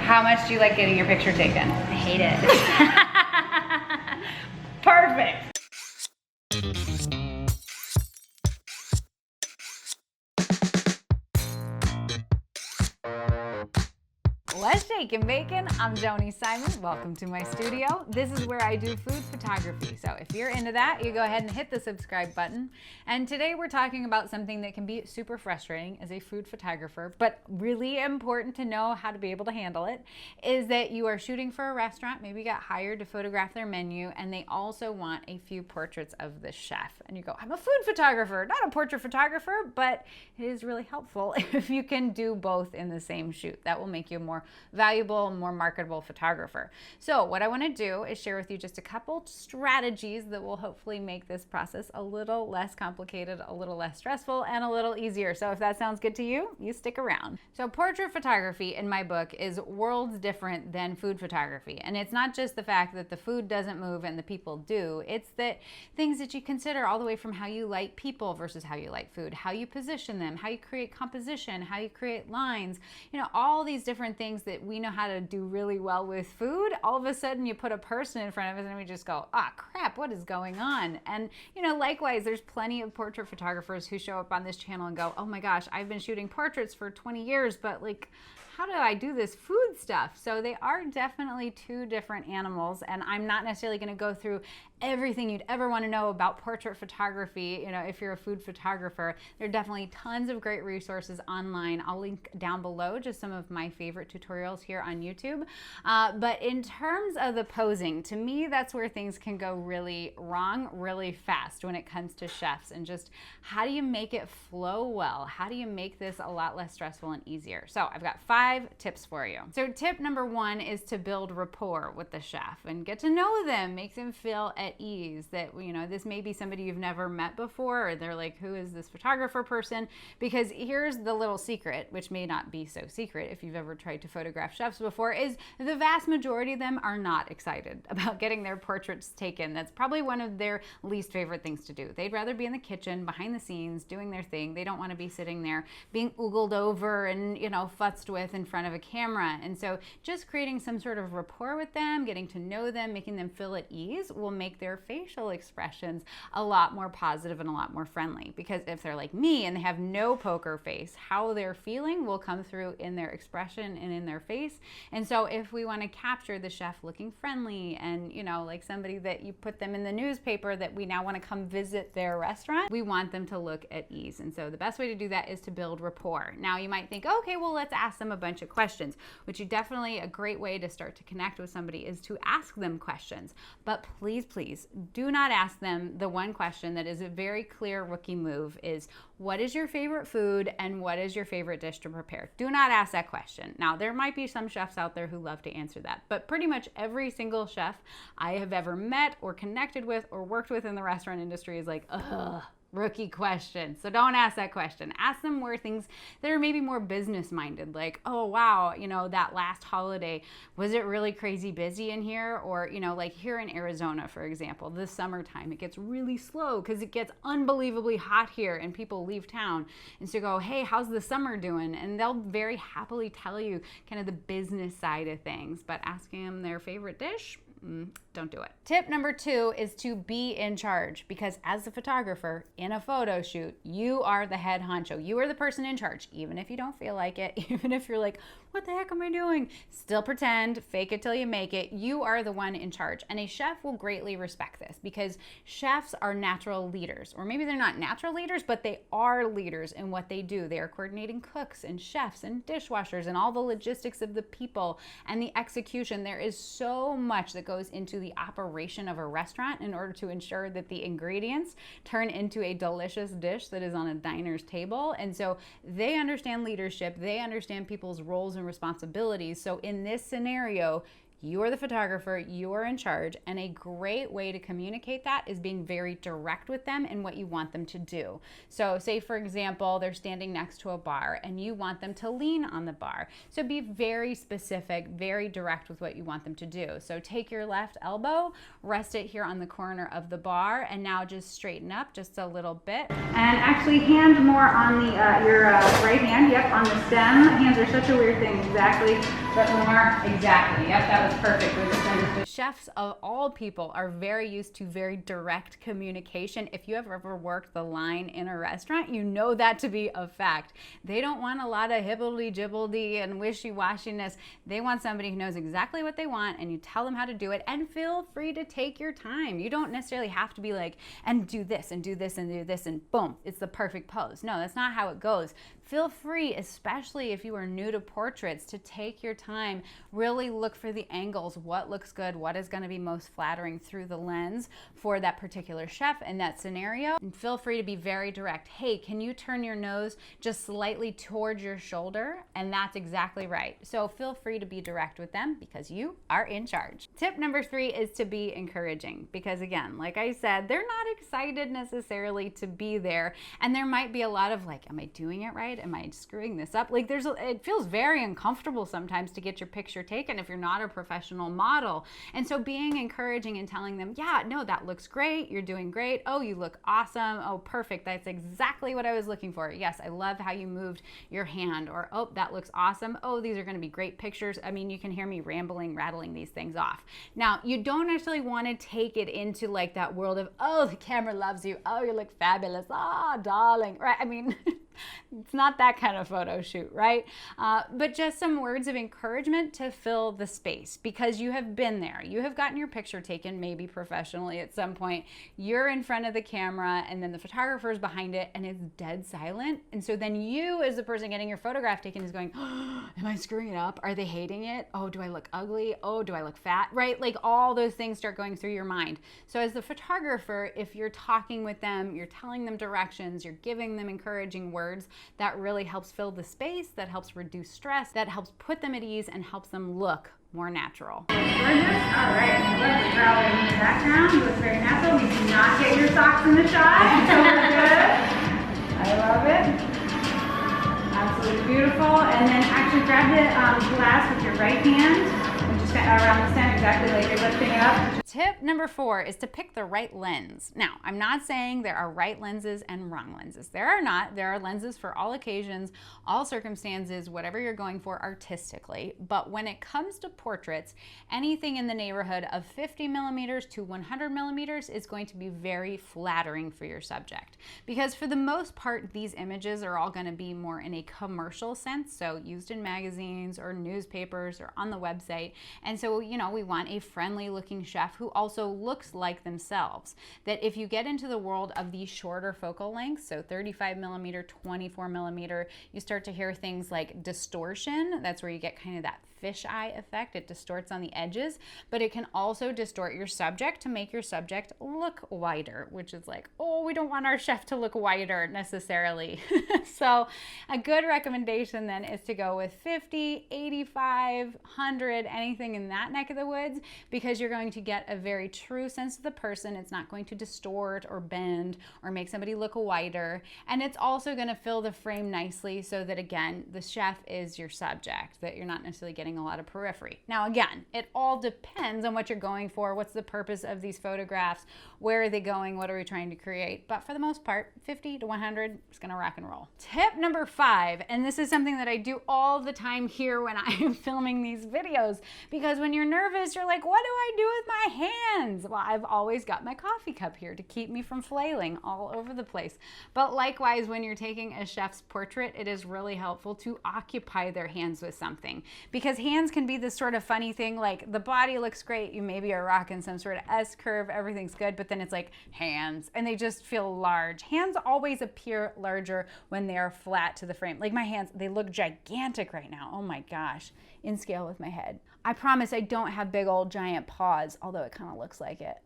How much do you like getting your picture taken? I hate it. Perfect. Let's shake and bacon. I'm Joni Simon. Welcome to my studio. This is where I do food photography. So if you're into that, you go ahead and hit the subscribe button. And today we're talking about something that can be super frustrating as a food photographer, but really important to know how to be able to handle it, is that you are shooting for a restaurant, maybe you got hired to photograph their menu, and they also want a few portraits of the chef. And you go, I'm a food photographer, not a portrait photographer, but it is really helpful if you can do both in the same shoot. That will make you a more valuable, more marketable photographer. So what I want to do is share with you just a couple strategies that will hopefully make this process a little less complicated, a little less stressful, and a little easier. So if that sounds good to you, you stick around. So portrait photography in my book is worlds different than food photography. And it's not just the fact that the food doesn't move and the people do, it's that things that you consider all the way from how you light people versus how you light food, how you position them, how you create composition, how you create lines, all these different things that we know how to do really well with food. All of a sudden you put a person in front of us and we just go, ah, crap, what is going on? And likewise, there's plenty of portrait photographers who show up on this channel and go, oh my gosh, I've been shooting portraits for 20 years, but how do I do this food stuff? So they are definitely two different animals, and I'm not necessarily going to go through everything you'd ever want to know about portrait photography. If you're a food photographer, there are definitely tons of great resources online. I'll link down below just some of my favorite tutorials here on YouTube. But in terms of the posing, to me, that's where things can go really wrong really fast when it comes to chefs, and just how do you make it flow well? How do you make this a lot less stressful and easier? So I've got 5 tips for you. So tip number 1 is to build rapport with the chef and get to know them, make them feel at ease that, this may be somebody you've never met before, or they're like, who is this photographer person? Because here's the little secret, which may not be so secret if you've ever tried to photograph chefs before, is the vast majority of them are not excited about getting their portraits taken. That's probably one of their least favorite things to do. They'd rather be in the kitchen, behind the scenes, doing their thing. They don't want to be sitting there being oogled over and, futzed with in front of a camera. And so just creating some sort of rapport with them, getting to know them, making them feel at ease will make their facial expressions a lot more positive and a lot more friendly. Because if they're like me and they have no poker face, how they're feeling will come through in their expression and in their face. And so if we want to capture the chef looking friendly and, like somebody that you put them in the newspaper that we now want to come visit their restaurant, we want them to look at ease. And so the best way to do that is to build rapport. Now you might think, okay, well, let's ask them a bunch of questions, which is definitely a great way to start to connect with somebody, is to ask them questions. But please, please do not ask them the one question that is a very clear rookie move, is what is your favorite food and what is your favorite dish to prepare? Do not ask that question. Now, there might be some chefs out there who love to answer that, but pretty much every single chef I have ever met or connected with or worked with in the restaurant industry is like, ugh, rookie question. So don't ask that question. Ask them more things that are maybe more business minded, like, oh wow, that last holiday, was it really crazy busy in here? Or, like here in Arizona, for example, this summertime, it gets really slow because it gets unbelievably hot here and people leave town. And so you go, hey, how's the summer doing? And they'll very happily tell you kind of the business side of things, but asking them their favorite dish, don't do it. Tip number 2 is to be in charge, because as a photographer in a photo shoot, you are the head honcho. You are the person in charge, even if you don't feel like it, even if you're like, what the heck am I doing? Still pretend, fake it till you make it. You are the one in charge. And a chef will greatly respect this, because chefs are natural leaders, or maybe they're not natural leaders, but they are leaders in what they do. They are coordinating cooks and chefs and dishwashers and all the logistics of the people and the execution. There is so much that goes into the operation of a restaurant in order to ensure that the ingredients turn into a delicious dish that is on a diner's table. And so they understand leadership, they understand people's roles and responsibilities. So in this scenario, You are the photographer, you are in charge, and a great way to communicate that is being very direct with them in what you want them to do. So say, for example, they're standing next to a bar and you want them to lean on the bar. So be very specific, very direct with what you want them to do. So take your left elbow, rest it here on the corner of the bar, and now just straighten up just a little bit. And actually hand more on the your right hand, yep, on the stem. Hands are such a weird thing, exactly, but more, exactly, yep, that was perfect. Chefs of all people are very used to very direct communication. If you have ever worked the line in a restaurant, you know that to be a fact. They don't want a lot of hibbledy-jibbledy and wishy-washiness. They want somebody who knows exactly what they want, and you tell them how to do it, and feel free to take your time. You don't necessarily have to be like, and do this, and do this, and do this, and boom, it's the perfect pose. No, that's not how it goes. Feel free, especially if you are new to portraits, to take your time, really look for the angles, what looks good, what is going to be most flattering through the lens for that particular chef in that scenario. And feel free to be very direct. Hey, can you turn your nose just slightly towards your shoulder? And that's exactly right. So feel free to be direct with them because you are in charge. Tip number 3 is to be encouraging, because again, like I said, they're not excited necessarily to be there, and there might be a lot of like, am I doing it right? Am I screwing this up? Like it feels very uncomfortable sometimes to get your picture taken if you're not a professional model. And so being encouraging and telling them, yeah, no, that looks great. You're doing great. Oh, you look awesome. Oh, perfect. That's exactly what I was looking for. Yes, I love how you moved your hand. Or, oh, that looks awesome. Oh, these are going to be great pictures. I mean, you can hear me rambling, rattling these things off. Now, you don't actually want to take it into like that world of, oh, the camera loves you. Oh, you look fabulous. Ah, darling. Right? I mean, it's not that kind of photo shoot, right? But just some words of encouragement to fill the space, because you have been there. You have gotten your picture taken, maybe professionally at some point. You're in front of the camera and then the photographer's behind it and it's dead silent. And so then you, as the person getting your photograph taken, is going, oh, am I screwing it up? Are they hating it? Oh, do I look ugly? Oh, do I look fat? Right? Like all those things start going through your mind. So as the photographer, if you're talking with them, you're telling them directions, you're giving them encouraging words, that really helps fill the space, that helps reduce stress, that helps put them at ease and helps them look more natural. Gorgeous. All right. Good. Growl in the background. You look very natural. You do not get your socks in the shot. So we're good. I love it. Absolutely beautiful. And then actually grab the glass with your right hand and just around the stem, exactly like you're lifting it up. Tip number 4 is to pick the right lens. Now, I'm not saying there are right lenses and wrong lenses. There are not. There are lenses for all occasions, all circumstances, whatever you're going for artistically. But when it comes to portraits, anything in the neighborhood of 50 millimeters to 100 millimeters is going to be very flattering for your subject. Because for the most part, these images are all going to be more in a commercial sense, so used in magazines or newspapers or on the website. And so, you know, we want a friendly looking chef who also looks like themselves. That if you get into the world of these shorter focal lengths, so 35 millimeter, 24 millimeter, you start to hear things like distortion. That's where you get kind of that fisheye effect. It distorts on the edges, but it can also distort your subject to make your subject look wider, which is like, oh, we don't want our chef to look wider necessarily. So a good recommendation then is to go with 50, 85, 100, anything in that neck of the woods, because you're going to get a very true sense of the person. It's not going to distort or bend or make somebody look wider. And it's also going to fill the frame nicely so that, again, the chef is your subject, that you're not necessarily getting a lot of periphery. Now, again, it all depends on what you're going for. What's the purpose of these photographs? Where are they going? What are we trying to create? But for the most part, 50 to 100 is going to rock and roll. Tip number 5, and this is something that I do all the time here when I am filming these videos, because when you're nervous, you're like, what do I do with my hands? Well, I've always got my coffee cup here to keep me from flailing all over the place. But likewise, when you're taking a chef's portrait, it is really helpful to occupy their hands with something, because hands can be this sort of funny thing, like the body looks great, you maybe are rocking some sort of S curve, everything's good, but then it's like hands, and they just feel large. Hands always appear larger when they are flat to the frame. Like my hands, they look gigantic right now. Oh my gosh, in scale with my head. I promise I don't have big old giant paws, although it kind of looks like it.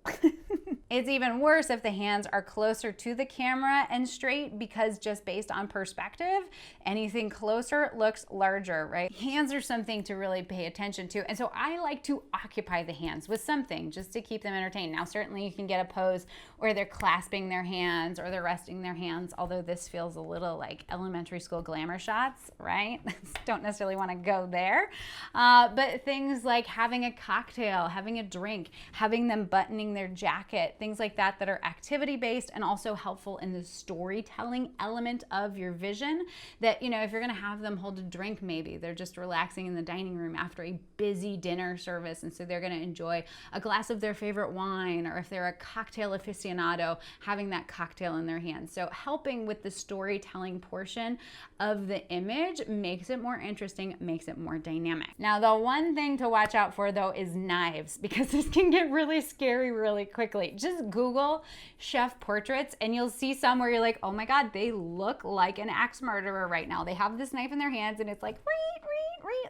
It's even worse if the hands are closer to the camera and straight, because just based on perspective, anything closer looks larger, right? Hands are something to really pay attention to. And so I like to occupy the hands with something just to keep them entertained. Now, certainly you can get a pose where they're clasping their hands or they're resting their hands, although this feels a little like elementary school glamour shots, right? Don't necessarily want to go there. But things like having a cocktail, having a drink, having them buttoning their jacket, things like that that are activity-based and also helpful in the storytelling element of your vision. That, you know, if you're gonna have them hold a drink, maybe they're just relaxing in the dining room after a busy dinner service, and so they're gonna enjoy a glass of their favorite wine, or if they're a cocktail aficionado, having that cocktail in their hands. So helping with the storytelling portion of the image makes it more interesting, makes it more dynamic. Now, the one thing to watch out for though is knives, because this can get really scary really quickly. Just Google chef portraits and you'll see some where you're like, oh my God, they look like an axe murderer right now. They have this knife in their hands and it's like,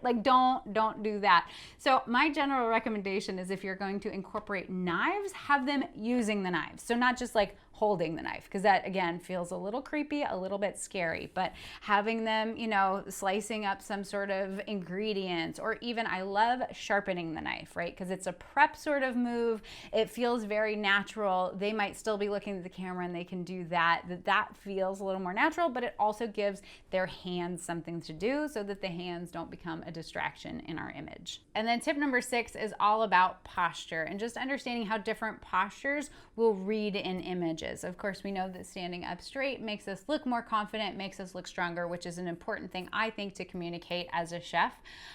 like don't do that. So my general recommendation is, if you're going to incorporate knives, have them using the knives. So not just like holding the knife, because that again feels a little creepy, a little bit scary, but having them, you know, slicing up some sort of ingredients, or even I love sharpening the knife, right? Because it's a prep sort of move. It feels very natural. They might still be looking at the camera and they can do that. That feels a little more natural, but it also gives their hands something to do so that the hands don't become a distraction in our image. And then tip number 6 is all about posture and just understanding how different postures will read in images. Of course, we know that standing up straight makes us look more confident, makes us look stronger, which is an important thing, I think, to communicate as a chef.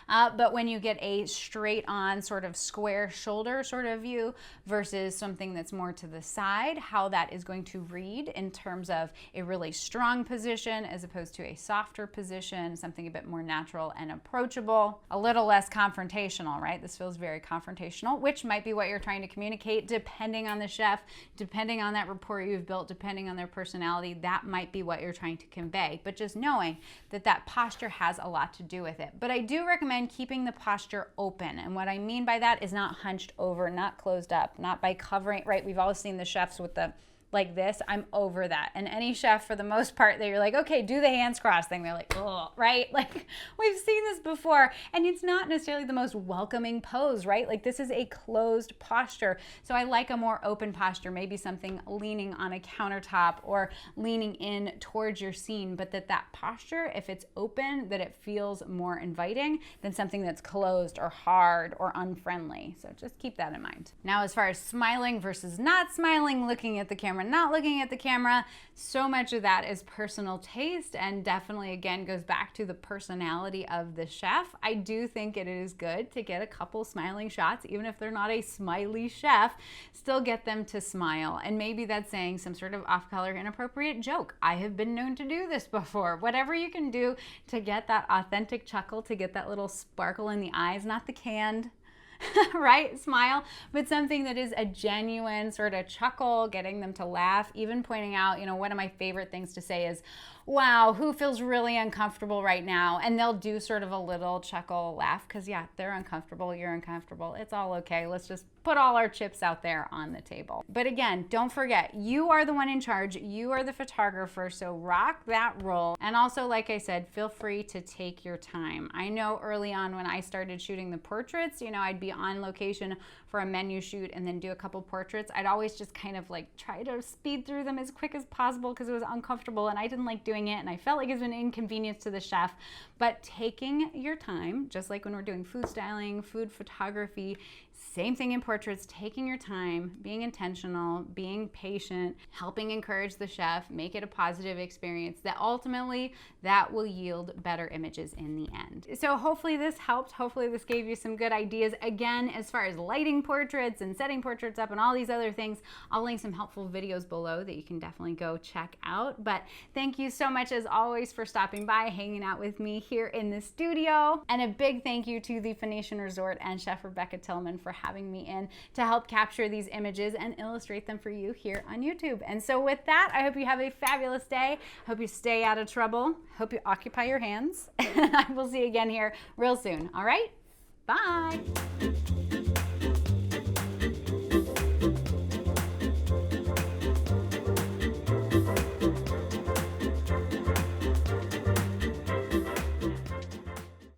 But when you get a straight on sort of square shoulder sort of view versus something that's more to the side, how that is going to read in terms of a really strong position as opposed to a softer position, something a bit more natural and approachable, a little less confrontational, right? This feels very confrontational, which might be what you're trying to communicate depending on the chef, depending on that rapport you've built, depending on their personality. That might be what you're trying to convey, but just knowing that that posture has a lot to do with it. But I do recommend keeping the posture open, and what I mean by that is not hunched over, not closed up, not by covering, right? We've all seen the chefs with the like this. I'm over that. And any chef, for the most part, that you're like, okay, do the hands crossed thing, they're like, oh, right? Like, we've seen this before, and it's not necessarily the most welcoming pose, right? Like, this is a closed posture. So I like a more open posture, maybe something leaning on a countertop or leaning in towards your scene, but that posture, if it's open, that it feels more inviting than something that's closed or hard or unfriendly. So just keep that in mind. Now, as far as smiling versus not smiling, looking at the camera, not looking at the camera, so much of that is personal taste, and definitely again goes back to the personality of the chef. I do think it is good to get a couple smiling shots, even if they're not a smiley chef, still get them to smile. And maybe that's saying some sort of off-color inappropriate joke. I have been known to do this before. Whatever you can do to get that authentic chuckle, to get that little sparkle in the eyes, not the canned right? Smile, but something that is a genuine sort of chuckle, getting them to laugh, even pointing out, you know, one of my favorite things to say is, wow, who feels really uncomfortable right now? And they'll do sort of a little chuckle laugh, because yeah, they're uncomfortable, you're uncomfortable, it's all okay. Let's just put all our chips out there on the table. But again, don't forget, you are the one in charge, you are the photographer, so rock that role. And also, like I said, feel free to take your time. I know early on when I started shooting the portraits, you know, I'd be on location for a menu shoot and then do a couple portraits. I'd always just kind of like try to speed through them as quick as possible because it was uncomfortable and I didn't like doing it and I felt like it was an inconvenience to the chef. But taking your time, just like when we're doing food styling, food photography, same thing in portraits, taking your time, being intentional, being patient, helping encourage the chef, make it a positive experience, that ultimately that will yield better images in the end. So hopefully this helped. Hopefully this gave you some good ideas. Again, as far as lighting portraits and setting portraits up and all these other things, I'll link some helpful videos below that you can definitely go check out. But thank you so much as always for stopping by, hanging out with me here in the studio. And a big thank you to the Phoenician Resort and Chef Rebecca Tillman for having me in to help capture these images and illustrate them for you here on YouTube. And so with that, I hope you have a fabulous day. Hope you stay out of trouble. Hope you occupy your hands. I will see you again here real soon. All right? Bye.